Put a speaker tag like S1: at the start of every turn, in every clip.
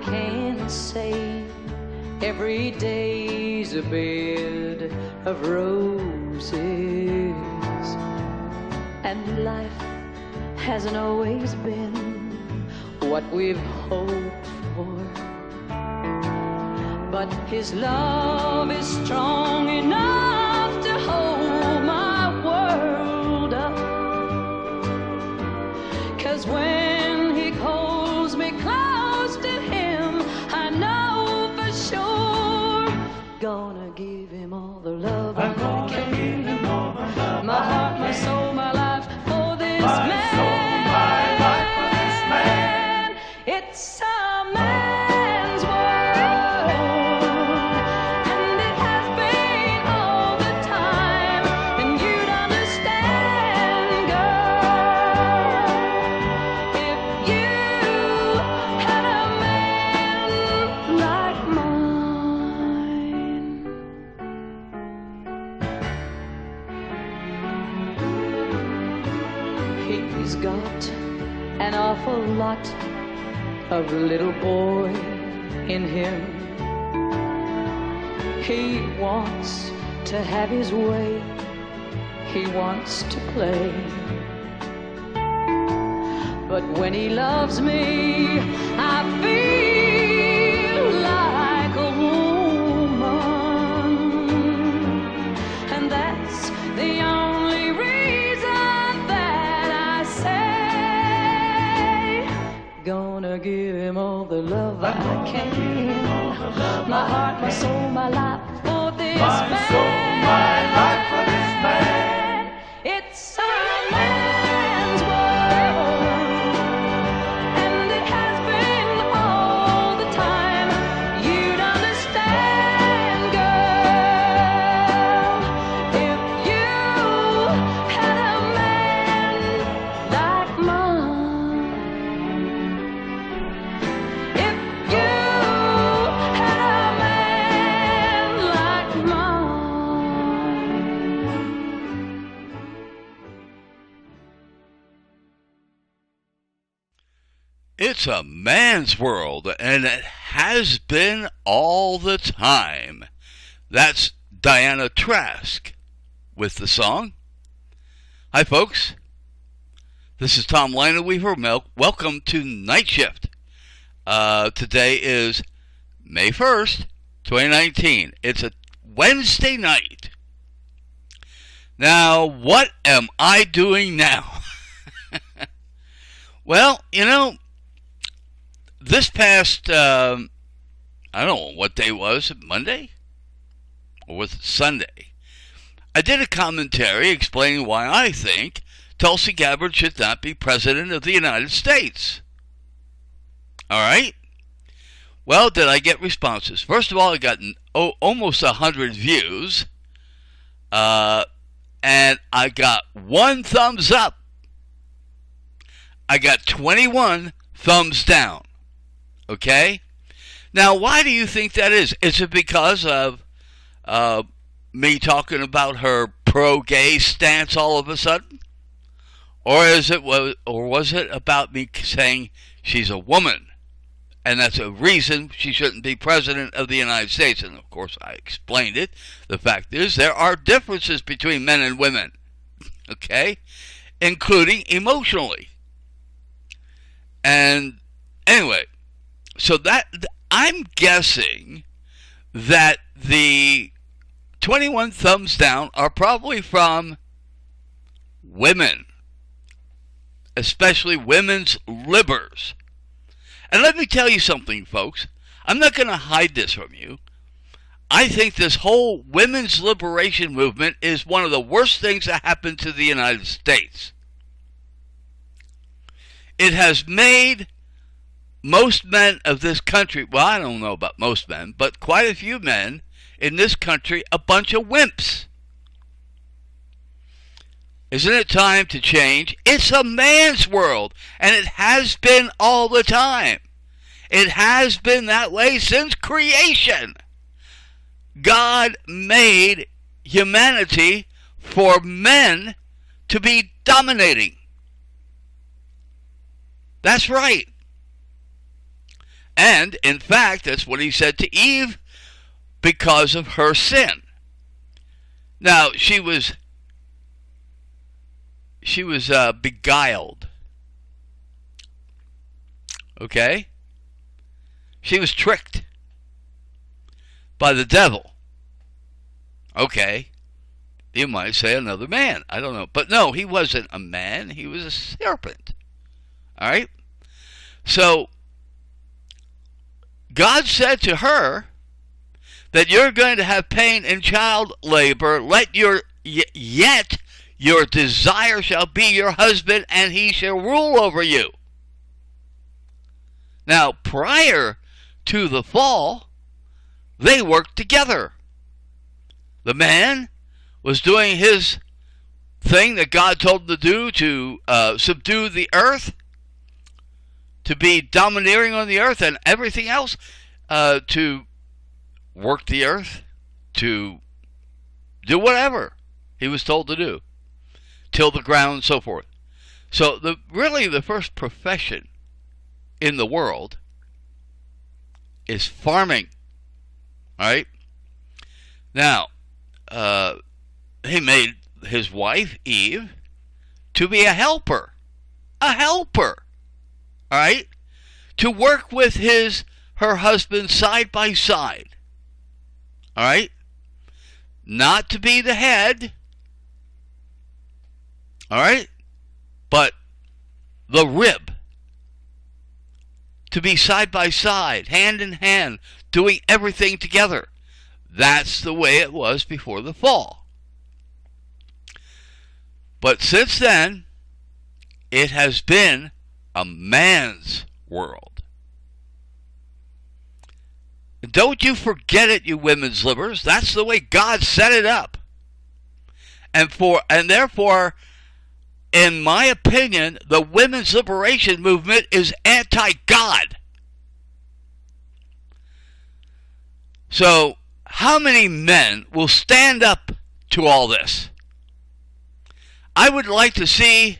S1: can say every day's a bed of roses, and life hasn't always been what we've hoped for, but his love is strong enough to hold my world up. 'Cause when he holds me close to him, I know for sure, gonna give him all the love I can. My heart, my soul, my life for this man. It's a man's world, and it has been all the time, and you'd understand, girl, if you had a man like mine. He's got an awful lot of little boy in him. He wants to have his way. He wants to play. But when he loves me, I feel like a woman. And that's the only reason that I say, gonna give him all the love I can. My heart, my soul, my life for this man. My soul, my life for this man. It's a man's world, and it has been all the time. You'd understand, girl, if you had a man like mine. If you had a man like mine.
S2: It's a man's world, and it has been all the time. That's Diana Trask with the song. Hi, folks. This is Tom Lineweaver. Welcome to Night Shift. Today is May 1st, 2019. It's a Wednesday night. Now, what am I doing now? Well, you know, this past, I don't know what day was it, Monday? Or was it Sunday? I did a commentary explaining why I think Tulsi Gabbard should not be President of the United States. All right? Well, did I get responses? First of all, I got almost 100 views, and I got 1 thumbs up. I got 21 thumbs down. Okay? Now, why do you think that is? Is it because of me talking about her pro-gay stance all of a sudden? Or was it about me saying she's a woman, and that's a reason she shouldn't be President of the United States? And, of course, I explained it. The fact is, there are differences between men and women, okay? Including emotionally. And, anyway, so that I'm guessing that the 21 thumbs down are probably from women, especially women's libbers. And let me tell you something, folks. I'm not going to hide this from you. I think this whole women's liberation movement is one of the worst things that happened to the United States. It has made most men of this country, well, I don't know about most men, but quite a few men in this country, a bunch of wimps. Isn't it time to change? It's a man's world, and it has been all the time. It has been that way since creation. God made humanity for men to be dominating. That's right. And, in fact, that's what he said to Eve because of her sin. Now, she was beguiled. Okay? She was tricked by the devil. Okay. You might say another man. I don't know. But no, he wasn't a man. He was a serpent. All right? So, God said to her that you're going to have pain in child labor. Yet your desire shall be your husband, and he shall rule over you. Now, prior to the fall, they worked together. The man was doing his thing that God told him to do, to subdue the earth, to be domineering on the earth and everything else, to work the earth, to do whatever he was told to do, till the ground and so forth. So really the first profession in the world is farming. All right? Now, he made his wife, Eve, to be a helper. A helper. All right? To work with her husband side by side. All right? Not to be the head. All right? But the rib. To be side by side, hand in hand, doing everything together. That's the way it was before the fall. But since then, it has been a man's world. Don't you forget it, you women's livers. That's the way God set it up. And therefore, in my opinion, the women's liberation movement is anti-God. So, how many men will stand up to all this? I would like to see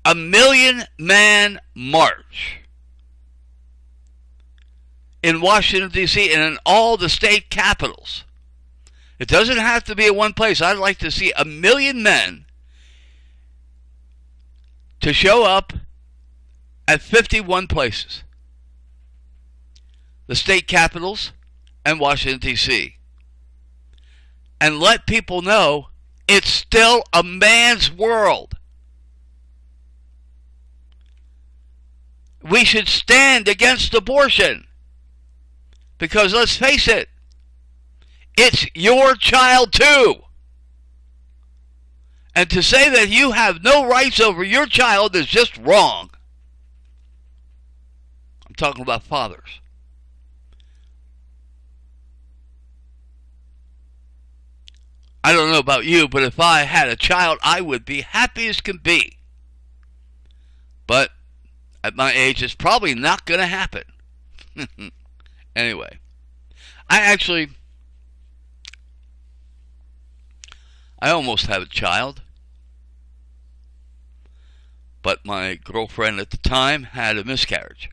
S2: a 1,000,000-man march in Washington, D.C., and in all the state capitals. It doesn't have to be in one place. I'd like to see 1,000,000 men to show up at 51 places. The state capitals and Washington, D.C. And let people know it's still a man's world. We should stand against abortion. Because let's face it, it's your child too. And to say that you have no rights over your child is just wrong. I'm talking about fathers. I don't know about you, but if I had a child, I would be happy as can be. But at my age, it's probably not going to happen. Anyway, I almost have a child. But my girlfriend at the time had a miscarriage.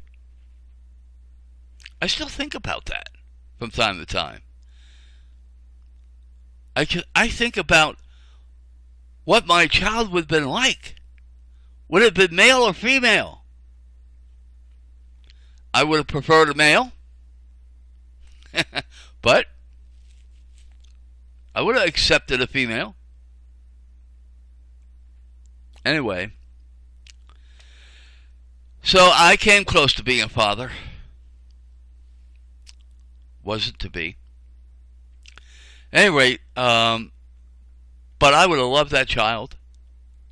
S2: I still think about that from time to time. I think about what my child would have been like. Would it have been male or female? I would have preferred a male. But I would have accepted a female. Anyway. So I came close to being a father. Wasn't to be. Anyway, but I would have loved that child.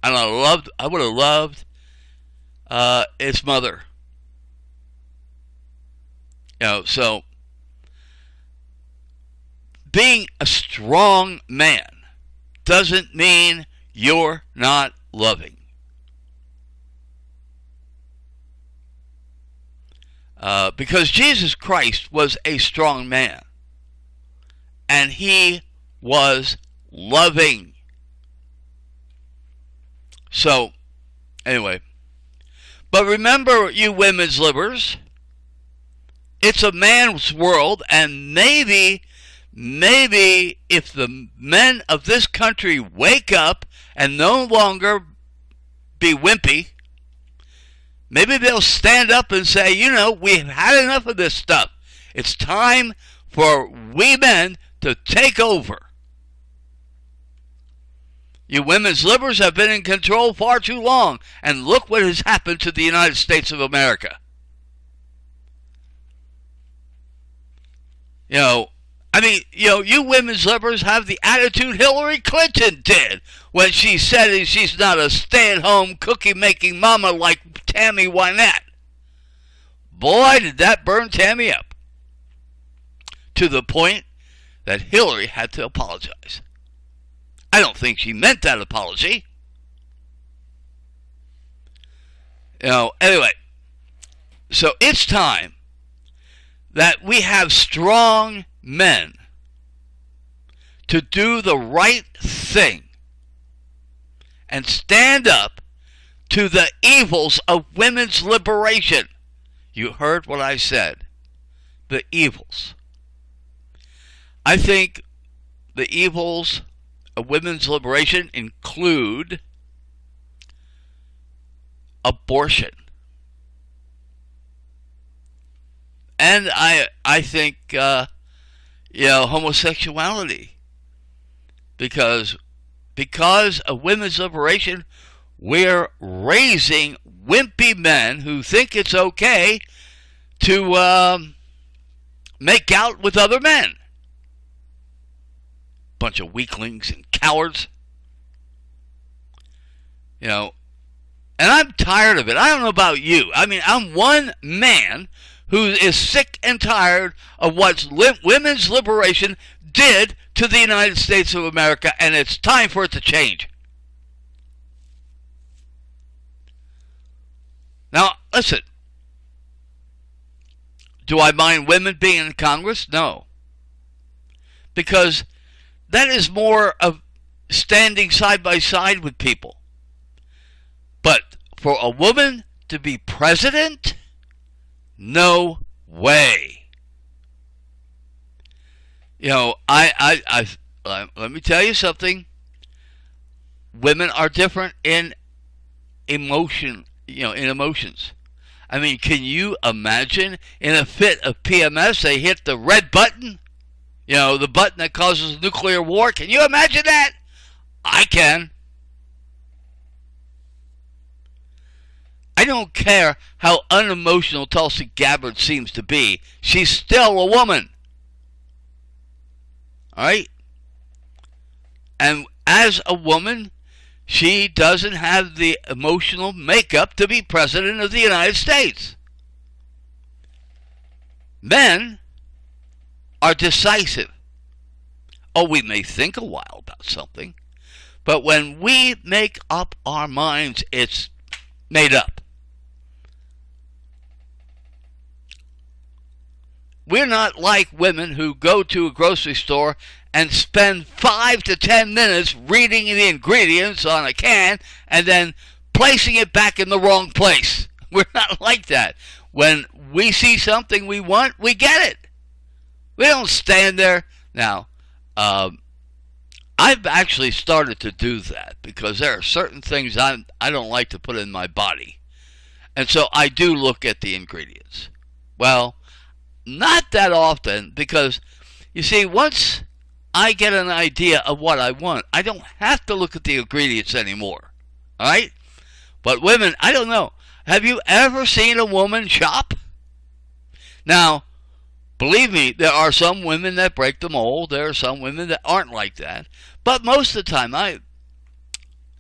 S2: And I would have loved its mother. So being a strong man doesn't mean you're not loving. Because Jesus Christ was a strong man. And he was loving. So, anyway. But remember, you women's livers, it's a man's world, and maybe if the men of this country wake up and no longer be wimpy, maybe they'll stand up and say, we've had enough of this stuff. It's time for we men to take over. You women's livers have been in control far too long, and look what has happened to the United States of America. You women's livers have the attitude Hillary Clinton did when she said she's not a stay-at-home cookie-making mama like Tammy Wynette. Boy, did that burn Tammy up. To the point that Hillary had to apologize. I don't think she meant that apology. Anyway, so it's time that we have strong men to do the right thing and stand up to the evils of women's liberation. You heard what I said. The evils. I think the evils of women's liberation include abortion. And I think, homosexuality. Because of women's liberation, we're raising wimpy men who think it's okay to make out with other men. Bunch of weaklings and cowards. And I'm tired of it. I don't know about you. I'm one man who is sick and tired of what women's liberation did to the United States of America, and it's time for it to change. Now, listen. Do I mind women being in Congress? No. Because that is more of standing side by side with people. But for a woman to be president? No way. Let me tell you something. Women are different in emotions. Can you imagine in a fit of PMS they hit the red button? The button that causes nuclear war. Can you imagine that? I can. I don't care how unemotional Tulsi Gabbard seems to be. She's still a woman. Alright? And as a woman, she doesn't have the emotional makeup to be president of the United States. Men are decisive. We may think a while about something, but when we make up our minds, it's made up. We're not like women who go to a grocery store and spend 5 to 10 minutes reading the ingredients on a can and then placing it back in the wrong place. We're not like that. When we see something we want, we get it. We don't stand there. Now, I've actually started to do that because there are certain things I don't like to put in my body. And so I do look at the ingredients. Well, not that often because, you see, once I get an idea of what I want, I don't have to look at the ingredients anymore. All right? But women, I don't know. Have you ever seen a woman shop? Now, believe me, there are some women that break the mold. There are some women that aren't like that. But most of the time,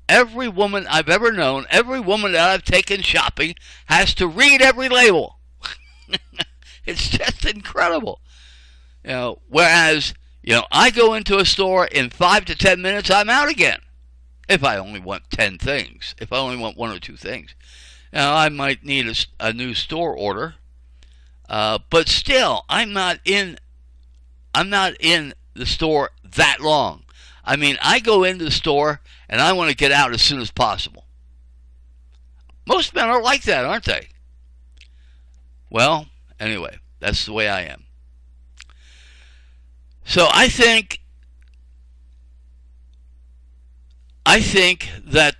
S2: every woman I've ever known, every woman that I've taken shopping has to read every label. It's just incredible. Whereas, I go into a store in 5 to 10 minutes, I'm out again. If I only want 10 things. If I only want 1 or 2 things. Now, I might need a new store order. But still, I'm not in the store that long. I go into the store and I want to get out as soon as possible. Most men are like that, aren't they? Well, anyway, That's the way I am. So I think that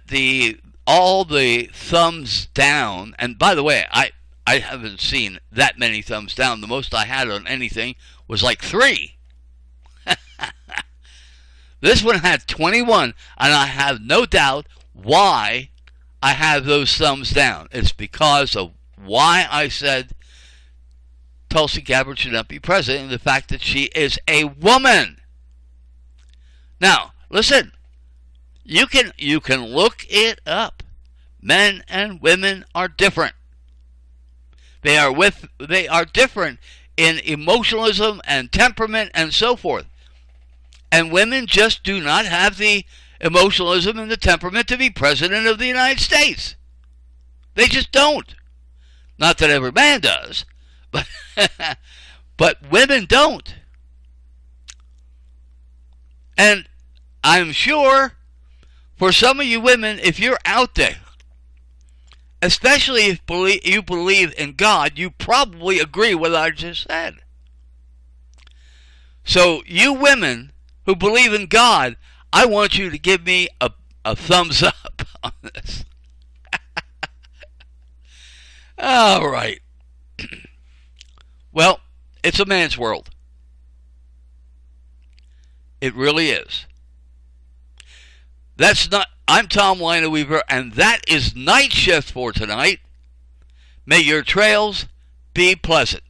S2: all the thumbs down, and by the way, I haven't seen that many thumbs down. The most I had on anything was like 3. This one had 21, and I have no doubt why I have those thumbs down. It's because of why I said Tulsi Gabbard should not be president, and the fact that she is a woman. Now, listen, you can look it up. Men and women are different. They are different in emotionalism and temperament and so forth. And women just do not have the emotionalism and the temperament to be president of the United States. They just don't. Not that every man does, but but women don't. And I'm sure for some of you women, if you're out there, especially if you believe in God, you probably agree with what I just said. So you women who believe in God, I want you to give me a thumbs up on this. All right. Well, it's a man's world. It really is. I'm Tom Lina Weaver, and that is Night Shift for tonight. May your trails be pleasant.